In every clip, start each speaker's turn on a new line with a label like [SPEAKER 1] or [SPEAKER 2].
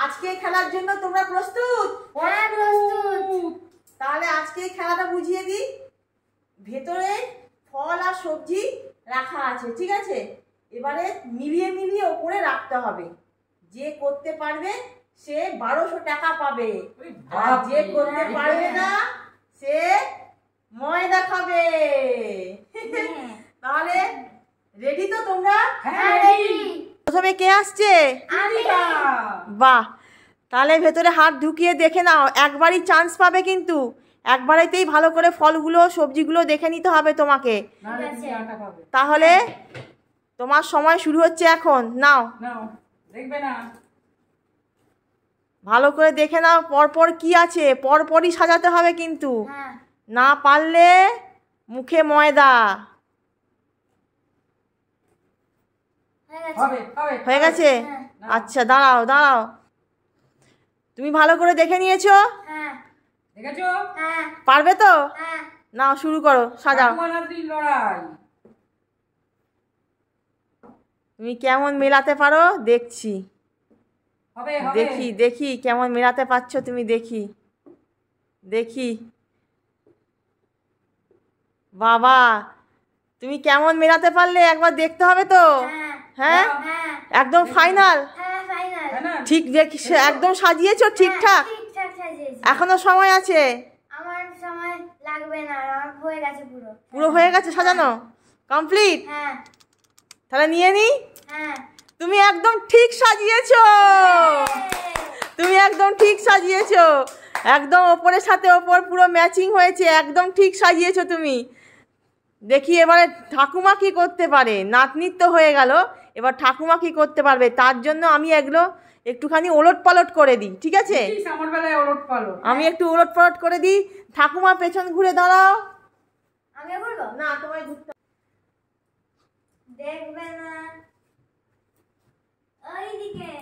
[SPEAKER 1] আজকে খেলার জন্য তোমরা প্রস্তুত?
[SPEAKER 2] হ্যাঁ প্রস্তুত।
[SPEAKER 1] তাহলে আজকে খেলাটা বুঝিয়ে দিই। ভেতরে ফল আর সবজি রাখা আছে, ঠিক আছে? এবারে মিলিয়ে মিলিয়ে ওপরে রাখতে হবে। যে করতে পারবে সে 1200 টাকা পাবে, আর যে করতে পারবে না সে ময়দা খাবে। তাহলে রেডি তো তোমরা?
[SPEAKER 2] হ্যাঁ রেডি।
[SPEAKER 1] প্রথমে কে আসছে?
[SPEAKER 2] আমি।
[SPEAKER 1] বাহ, তাহলে ভেতরে হাত ঢুকিয়ে দেখে নাও। একবারই চান্স পাবে, কিন্তু একবারেতেই ভালো করে ফলগুলো সবজিগুলো দেখে নিতে হবে তোমাকে। তাহলে তোমার সময় শুরু হচ্ছে এখন। নাও,
[SPEAKER 3] দেখবে না,
[SPEAKER 1] ভালো করে দেখে নাও পরপর কি আছে। পরপরই সাজাতে হবে, কিন্তু না পারলে মুখে ময়দা। হয়ে গেছে? আচ্ছা, দাঁড়াও দাঁড়াও, তুমি ভালো করে দেখে নিয়েছো?
[SPEAKER 3] দেখেছো?
[SPEAKER 1] পারবে তো? নাও শুরু করো, সাজাও।
[SPEAKER 3] লড়াই
[SPEAKER 1] তুমি কেমন মেলাতে পারো দেখছি।
[SPEAKER 3] হবে
[SPEAKER 1] দেখি দেখি কেমন মেলাতে পারছো তুমি, দেখি দেখি। বাবা, তুমি কেমন মেলাতে পারলে একবার দেখতে হবে তো। হ্যাঁ, একদম ফাইনাল? ঠিক দেখি, একদম সাজিয়েছো ঠিকঠাক? এখনো সময় আছে?
[SPEAKER 2] আমার সময় লাগবে না, আমার হয়ে গেছে পুরো।
[SPEAKER 1] পুরো হয়ে গেছে সাজানো, কমপ্লিট?
[SPEAKER 2] হ্যাঁ
[SPEAKER 1] তাহলে নিয়ে নি।
[SPEAKER 2] হ্যাঁ।
[SPEAKER 1] তুমি একদম ঠিক সাজিয়েছো, তুমি একদম ঠিক সাজিয়েছো। একদম ওপরের সাথে ওপর পুরো ম্যাচিং হয়েছে, একদম ঠিক সাজিয়েছো তুমি। দেখি এবারে ঠাকুমা কি করতে পারে। নাতনির তো হয়ে গেল, এবার ঠাকুমা কি করতে পারবে। তার জন্য আমি এগুলো একটুখানি ওলট পালট করে দিই, ঠিক আছে? আমি একটু ওলট পালট করে দিই। ঠাকুমা পেছন ঘুরে দাঁড়াও।
[SPEAKER 2] আমি বলবো
[SPEAKER 1] না, তোমায় ঘুরতে
[SPEAKER 2] দেখবে না ওইদিকে।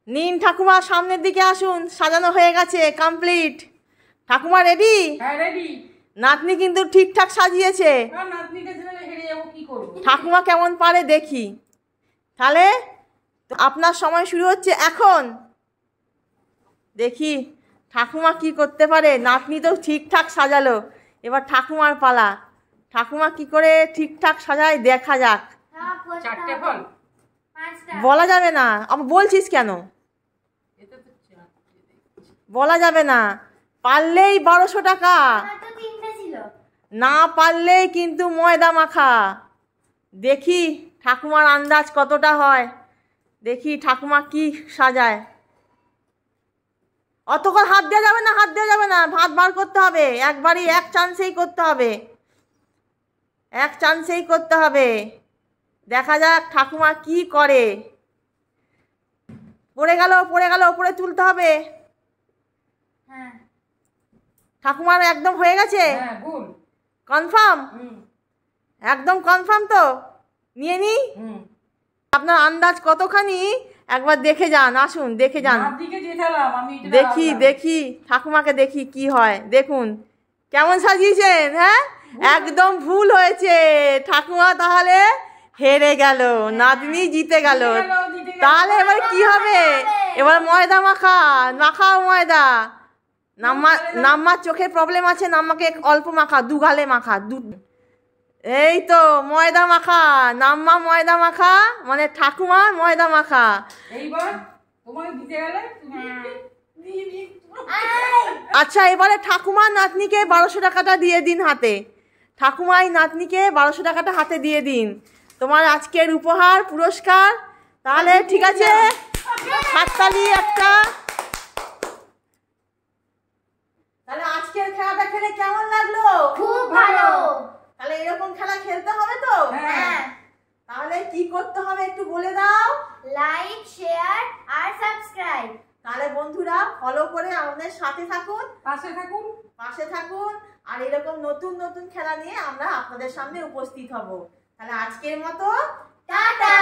[SPEAKER 1] নিন ঠাকুমা, সামনের দিকে আসুন। সাজানো হয়ে গেছে, কমপ্লিট। ঠাকুমা রেডি?
[SPEAKER 3] হ্যাঁ রেডি।
[SPEAKER 1] নাতনি কিন্তু ঠিকঠাক সাজিয়েছে।
[SPEAKER 3] নাতনিকে ছেড়ে হেরে যাবো, কি করবো?
[SPEAKER 1] ঠাকুমা কেমন পারে দেখি। তাহলে আপনার সময় শুরু হচ্ছে এখন। দেখি ঠাকুমা কি করতে পারে। নাতনি তো ঠিকঠাক সাজালো, এবার ঠাকুমার পালা। ঠাকুমা কি করে ঠিকঠাক সাজায় দেখা যাক।
[SPEAKER 3] চারটে ফল
[SPEAKER 1] বলা যাবে না। আমি বলছিস কেন? বলা যাবে না। পারলেই 1200 টাকা, না পারলেই কিন্তু ময়দা মাখা। দেখি ঠাকুমার আন্দাজ কতটা হয়। দেখি ঠাকুমা কি সাজায়। অতক্ষণ হাত দেওয়া যাবে না, হাত দেওয়া যাবে না। ভাত বার করতে হবে একবারই, এক চান্সেই করতে হবে, এক চান্সেই করতে হবে। দেখা যাক ঠাকুমা কি করে। পড়ে গেল, পড়ে গেল, উপরে তুলতে হবে। ঠাকুমার একদম হয়ে গেছে? কনফার্ম? একদম কনফার্ম তো? নিয়ে নি। আপনার আন্দাজ কতখানি একবার দেখে যান, আসুন দেখে যান। দেখি দেখি ঠাকুমাকে দেখি কি হয়। দেখুন কেমন সাজিয়েছেন। হ্যাঁ, একদম ভুল হয়েছে। ঠাকুমা তাহলে হেরে গেল, নাতনি জিতে গেল। তাহলে এবার কি হবে? এবার ময়দা মাখা, মাখাও ময়দা। নাম্মার চোখের প্রবলেম আছে, নাম্মাকে অল্প মাখা, 2 গালে মাখা। এই তো ময়দা মাখা, নাম্মা ময়দা মাখা, মানে ঠাকুমা ময়দা মাখা। আচ্ছা, এবারে ঠাকুমা নাতনিকে 1200 টাকাটা দিয়ে দিন হাতে। ঠাকুমাই নাতনিকে 1200 টাকাটা হাতে দিয়ে দিন, তোমার আজকের উপহার পুরস্কার। তাহলে ঠিক আছে, হাততালি একটা। তাহলে আজকের খেলাটা খেলে কেমন লাগলো?
[SPEAKER 2] খুব ভালো।
[SPEAKER 1] তাহলে এরকম খেলা খেলতে হবে তো?
[SPEAKER 2] হ্যাঁ।
[SPEAKER 1] তাহলে কি করতে হবে একটু বলে দাও।
[SPEAKER 2] লাইক, শেয়ার আর সাবস্ক্রাইব।
[SPEAKER 1] তাহলে বন্ধুরা ফলো করে আমাদের সাথে থাকুন,
[SPEAKER 3] পাশে থাকুন,
[SPEAKER 1] পাশে থাকুন। আর এরকম নতুন নতুন খেলা নিয়ে আমরা আপনাদের সামনে উপস্থিত হব। তাহলে আজকের মতো টাটা।